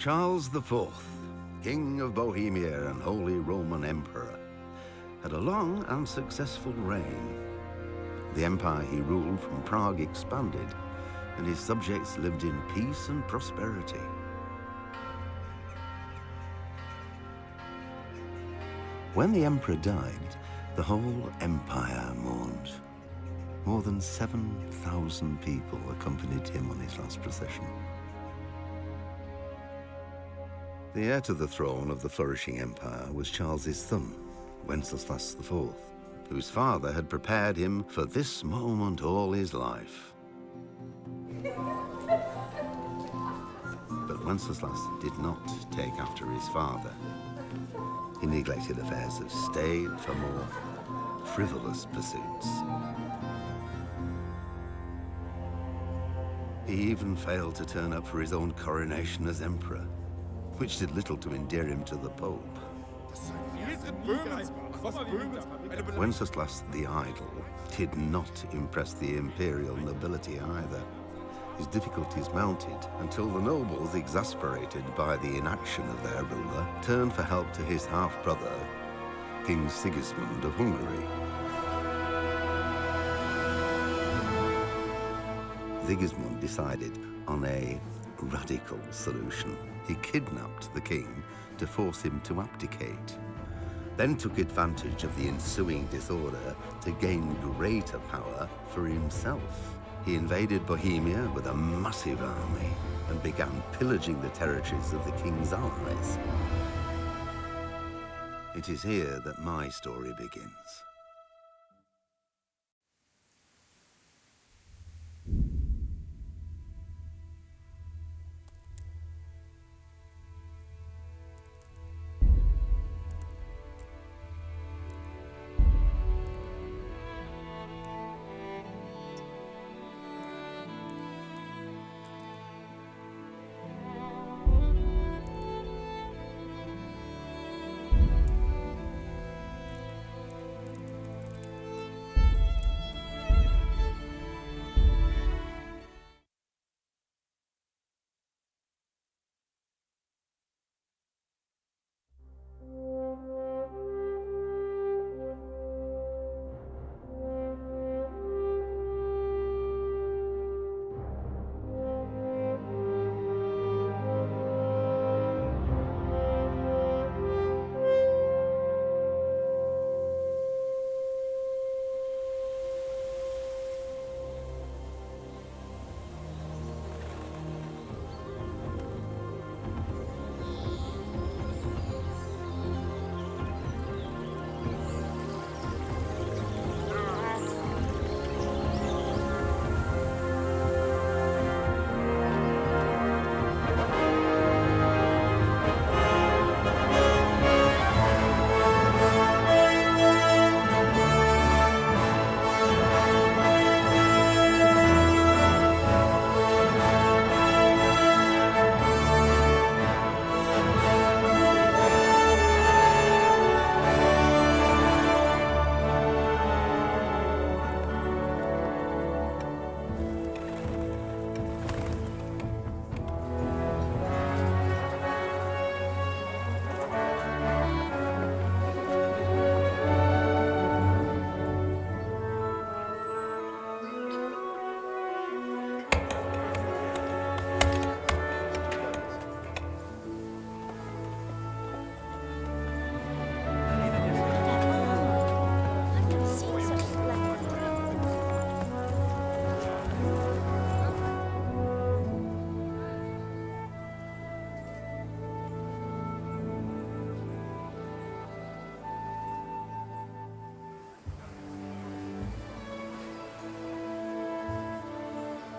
Charles IV, King of Bohemia and Holy Roman Emperor, had a long and successful reign. The empire he ruled from Prague expanded, and his subjects lived in peace and prosperity. When the emperor died, the whole empire mourned. More than 7,000 people accompanied him on his last procession. The heir to the throne of the flourishing empire was Charles's son, Wenceslas IV, whose father had prepared him for this moment all his life. But Wenceslas did not take after his father. He neglected affairs of state for more frivolous pursuits. He even failed to turn up for his own coronation as emperor, which did little to endear him to the Pope. Wenceslas the Idle did not impress the imperial nobility either. His difficulties mounted until the nobles, exasperated by the inaction of their ruler, turned for help to his half-brother, King Sigismund of Hungary. Sigismund decided on a radical solution. He kidnapped the king to force him to abdicate, then took advantage of the ensuing disorder to gain greater power for himself. He invaded Bohemia with a massive army and began pillaging the territories of the king's allies. It is here that my story begins.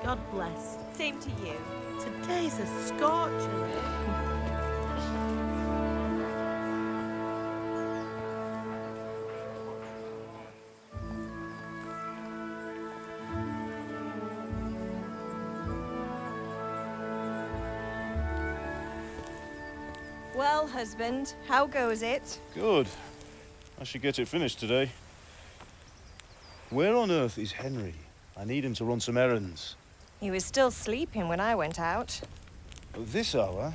God bless. Same to you. Today's a scorcher. Well, husband, how goes it? Good. I should get it finished today. Where on earth is Henry? I need him to run some errands. He was still sleeping when I went out. At this hour?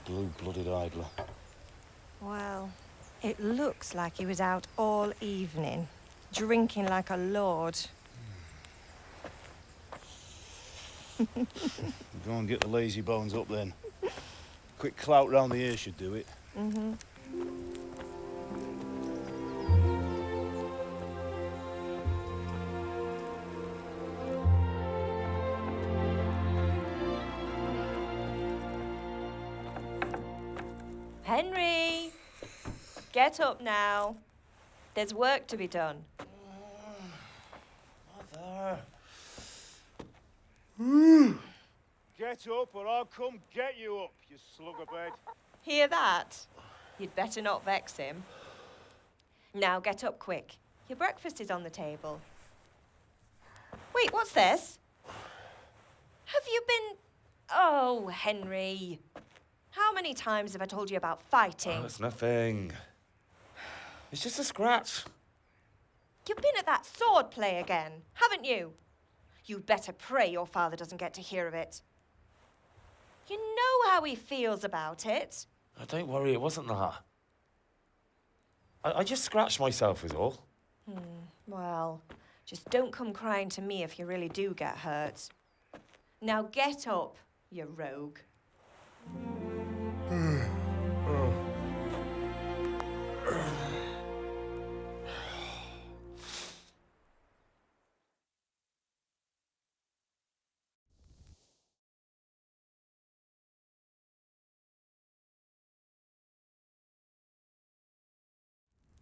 blue-blooded idler. Well, it looks like he was out all evening, drinking like a lord. Go and get the lazy bones up then. Quick clout round the ear should do it. Henry! Get up now. There's work to be done. Mother. Get up or I'll come get you up, you slugabed. Hear that? You'd better not vex him. Now get up quick. Your breakfast is on the table. Wait, what's this? Have you been... Oh, Henry. How many times have I told you about fighting? Oh, it's nothing. It's just a scratch. You've been at that sword play again, haven't you? You'd better pray your father doesn't get to hear of it. You know how he feels about it. Oh, don't worry, it wasn't that. I just scratched myself is all. Well, just don't come crying to me if you really do get hurt. Now get up, you rogue.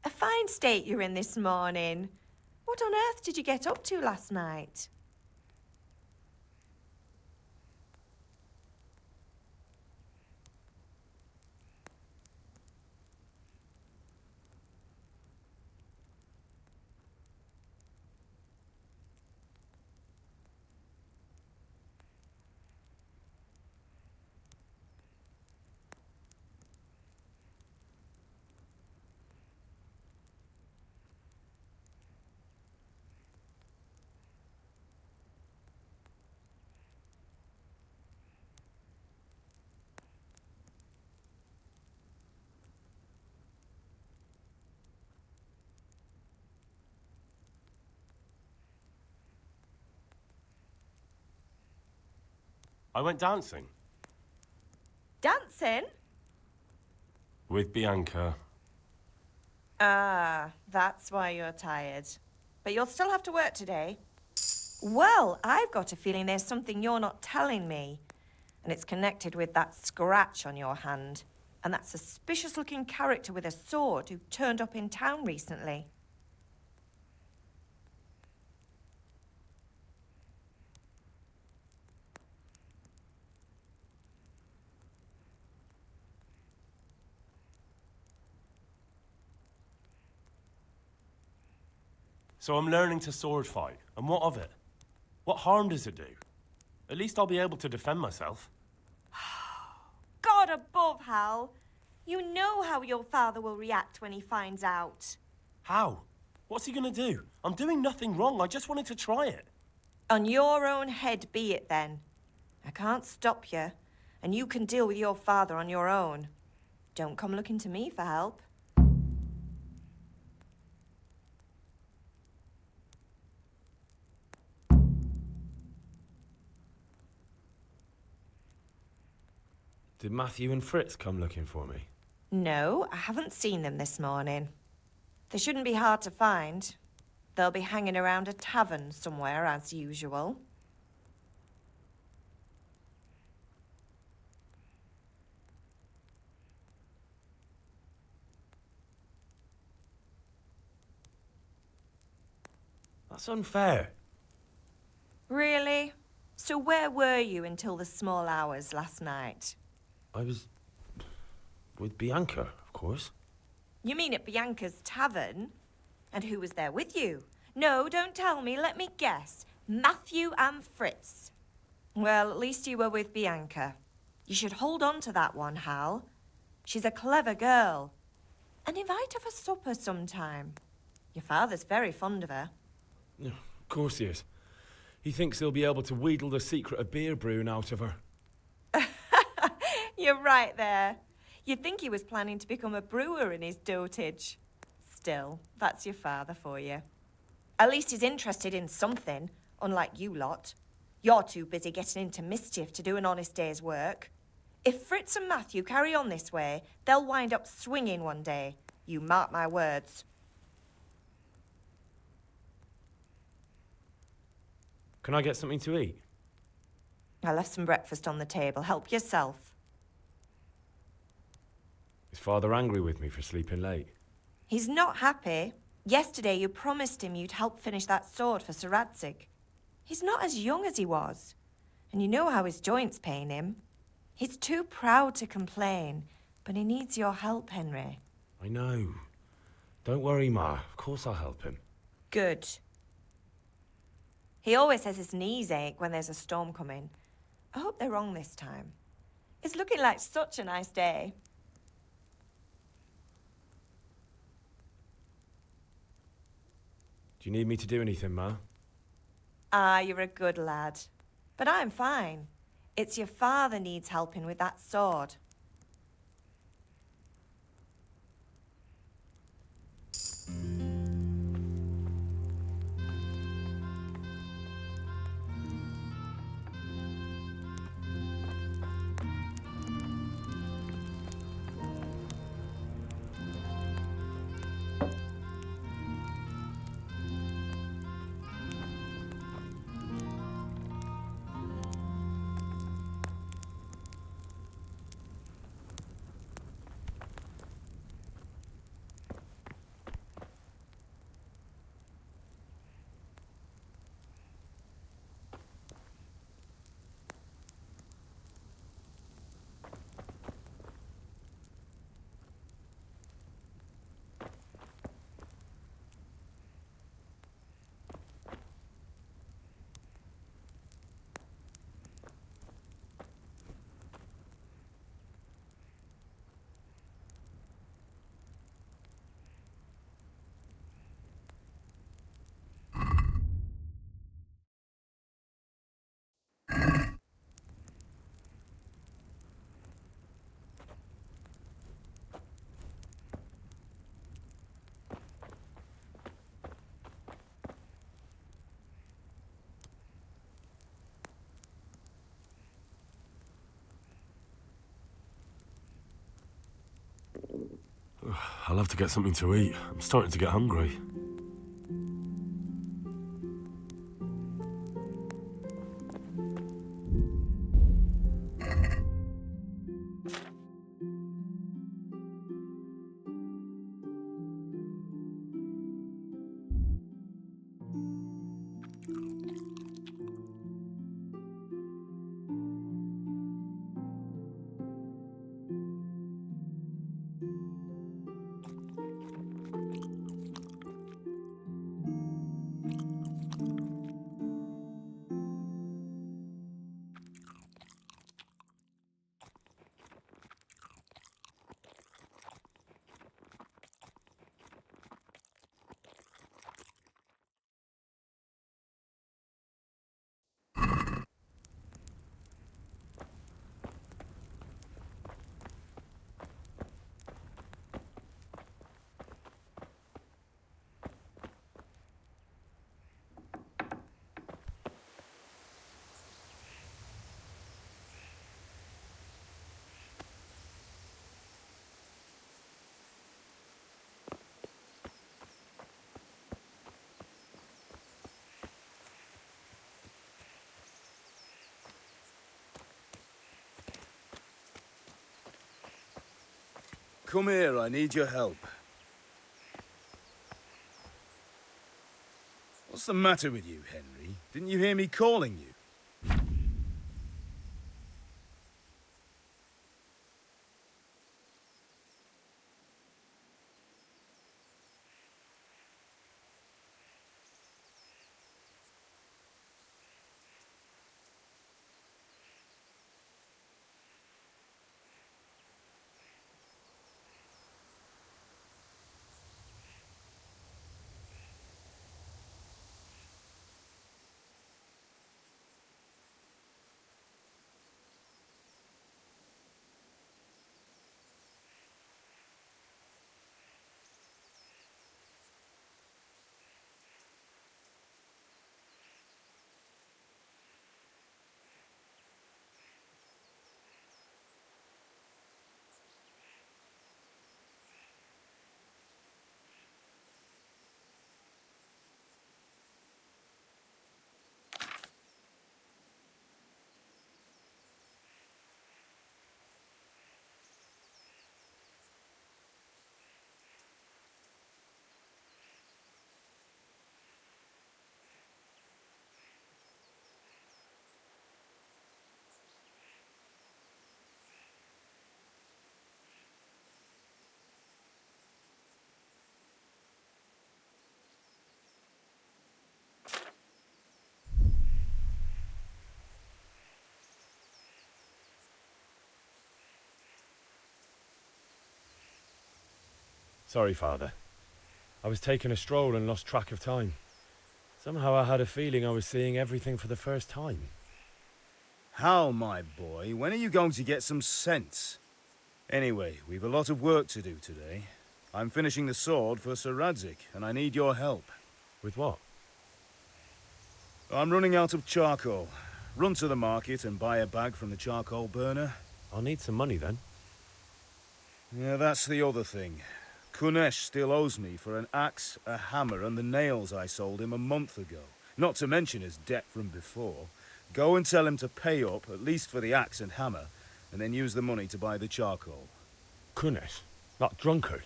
A fine state you're in this morning. What on earth did you get up to last night? I went dancing. Dancing? With Bianca. Ah, that's why you're tired. But you'll still have to work today. Well, I've got a feeling there's something you're not telling me. And it's connected with that scratch on your hand. And that suspicious-looking character with a sword who turned up in town recently. So I'm learning to sword fight. And what of it? What harm does it do? At least I'll be able to defend myself. God above, Hal. You know how your father will react when he finds out. How? What's he gonna do? I'm doing nothing wrong. I just wanted to try it. On your own head be it then. I can't stop you, and you can deal with your father on your own. Don't come looking to me for help. Did Matthew and Fritz come looking for me? No, I haven't seen them this morning. They shouldn't be hard to find. They'll be hanging around a tavern somewhere, as usual. That's unfair. Really? So where were you until the small hours last night? I was... with Bianca, of course. You mean at Bianca's tavern? And who was there with you? No, don't tell me, let me guess. Matthew and Fritz. Well, at least you were with Bianca. You should hold on to that one, Hal. She's a clever girl. And invite her for supper sometime. Your father's very fond of her. Yeah, of course he is. He thinks he'll be able to wheedle the secret of beer brewing out of her. You're right there. You'd think he was planning to become a brewer in his dotage. Still, that's your father for you. At least he's interested in something, unlike you lot. You're too busy getting into mischief to do an honest day's work. If Fritz and Matthew carry on this way, they'll wind up swinging one day. You mark my words. Can I get something to eat? I left some breakfast on the table. Help yourself. Is Father angry with me for sleeping late? He's not happy. Yesterday you promised him you'd help finish that sword for Sir Radzig. He's not as young as he was. And you know how his joints pain him. He's too proud to complain, but he needs your help, Henry. I know. Don't worry, Ma. Of course I'll help him. Good. He always says his knees ache when there's a storm coming. I hope they're wrong this time. It's looking like such a nice day. Do you need me to do anything, Ma? Ah, you're a good lad. But I'm fine. It's your father needs helping with that sword. I'll have to get something to eat. I'm starting to get hungry. Come here, I need your help. What's the matter with you, Henry? Didn't you hear me calling you? Sorry, Father. I was taking a stroll and lost track of time. Somehow I had a feeling I was seeing everything for the first time. Hal, my boy, when are you going to get some sense? Anyway, we've a lot of work to do today. I'm finishing the sword for Sir Radzig, and I need your help. With what? I'm running out of charcoal. Run to the market and buy a bag from the charcoal burner. I'll need some money then. Yeah, that's the other thing. Kunesh still owes me for an axe, a hammer, and the nails I sold him a month ago. Not to mention his debt from before. Go and tell him to pay up, at least for the axe and hammer, and then use the money to buy the charcoal. Kunesh? That drunkard?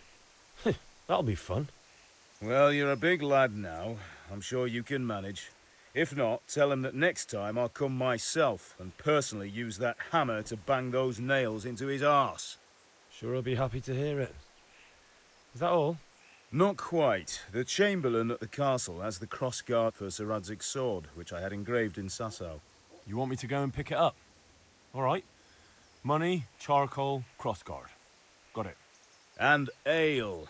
That'll be fun. Well, you're a big lad now. I'm sure you can manage. If not, tell him that next time I'll come myself and personally use that hammer to bang those nails into his arse. Sure I'll be happy to hear it. Is that all? Not quite. The Chamberlain at the castle has the crossguard for Sir Radzig's sword, which I had engraved in Sasau. You want me to go and pick it up? All right. Money, charcoal, crossguard. Got it. And ale.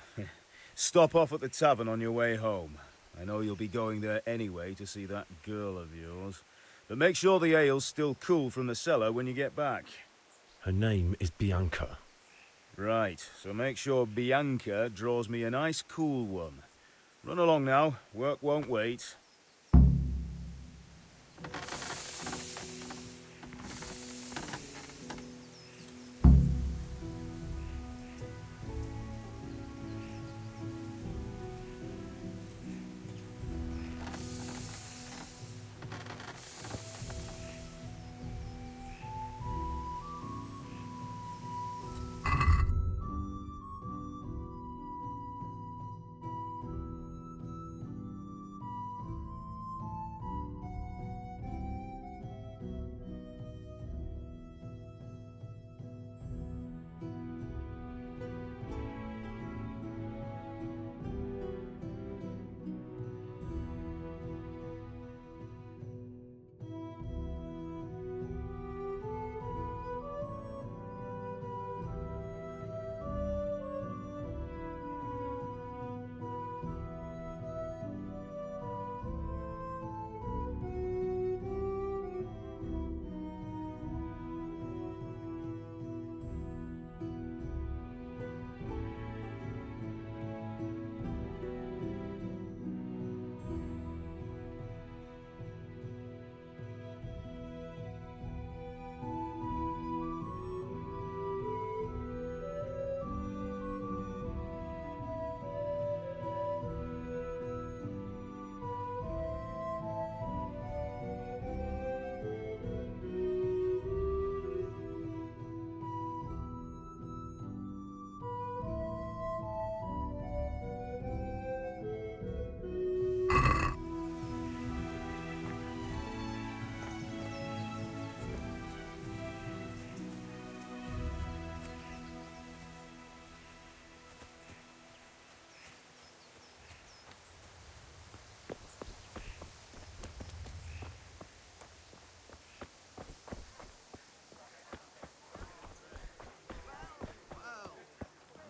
Stop off at the tavern on your way home. I know you'll be going there anyway to see that girl of yours. But make sure the ale's still cool from the cellar when you get back. Her name is Bianca. Right, so make sure Bianca draws me a nice cool one. Run along now, work won't wait.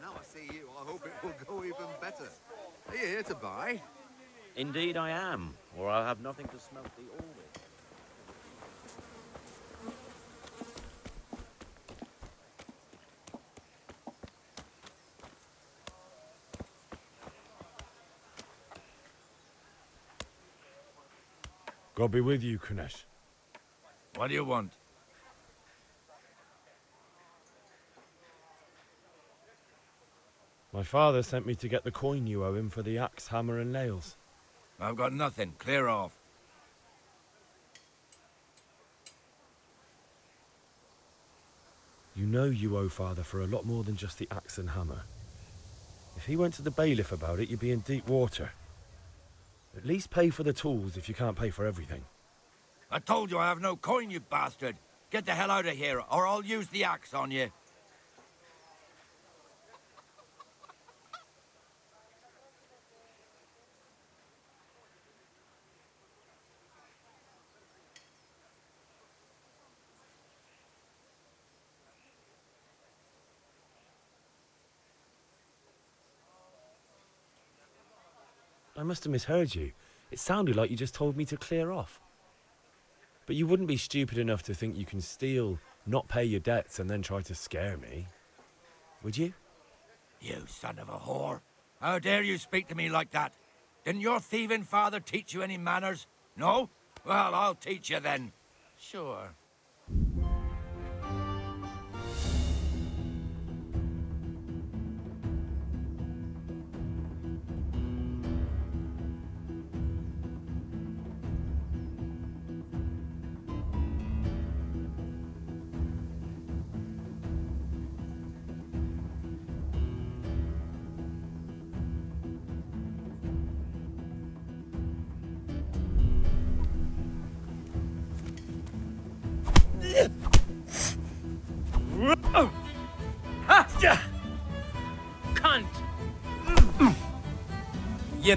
Now I see you, I hope it will go even better. Are you here to buy? Indeed I am, or I'll have nothing to smelt the ore with. God be with you, Kunesh. What do you want? My father sent me to get the coin you owe him for the axe, hammer, and nails. I've got nothing. Clear off. You know you owe father for a lot more than just the axe and hammer. If he went to the bailiff about it, you'd be in deep water. At least pay for the tools if you can't pay for everything. I told you I have no coin, you bastard. Get the hell out of here, or I'll use the axe on you. must have misheard you. It sounded like you just told me to clear off. But you wouldn't be stupid enough to think you can steal, not pay your debts, and then try to scare me. Would you? You son of a whore. How dare you speak to me like that? Didn't your thieving father teach you any manners? No? Well, I'll teach you then. Sure. Cunt! You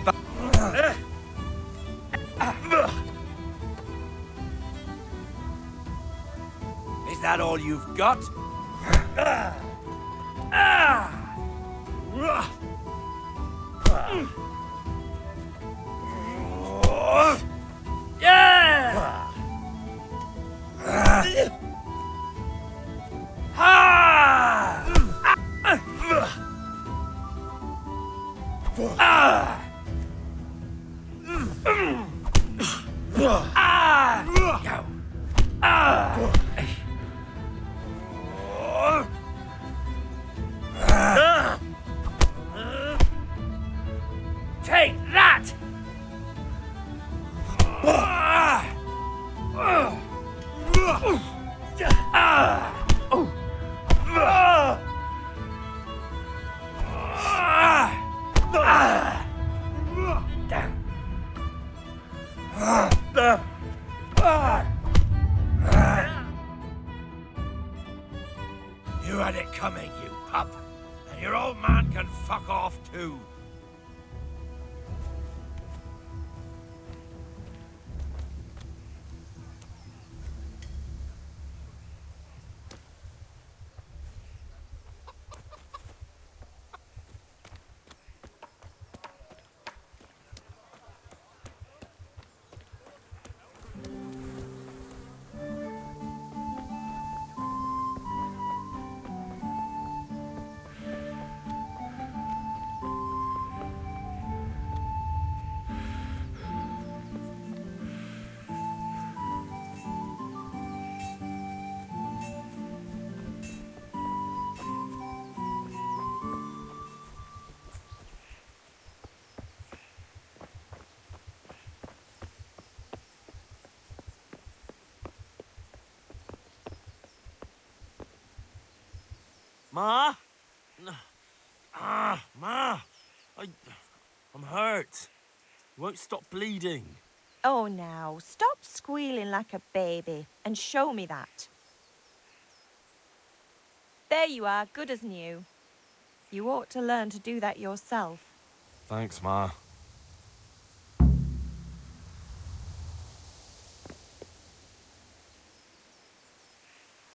Is that all you've got? Yeah! Take that! You had it coming, you pup. And your old man can fuck off too. Ma? Ma! I'm hurt. You won't stop bleeding. Oh, now, stop squealing like a baby and show me that. There you are, good as new. You ought to learn to do that yourself. Thanks, Ma.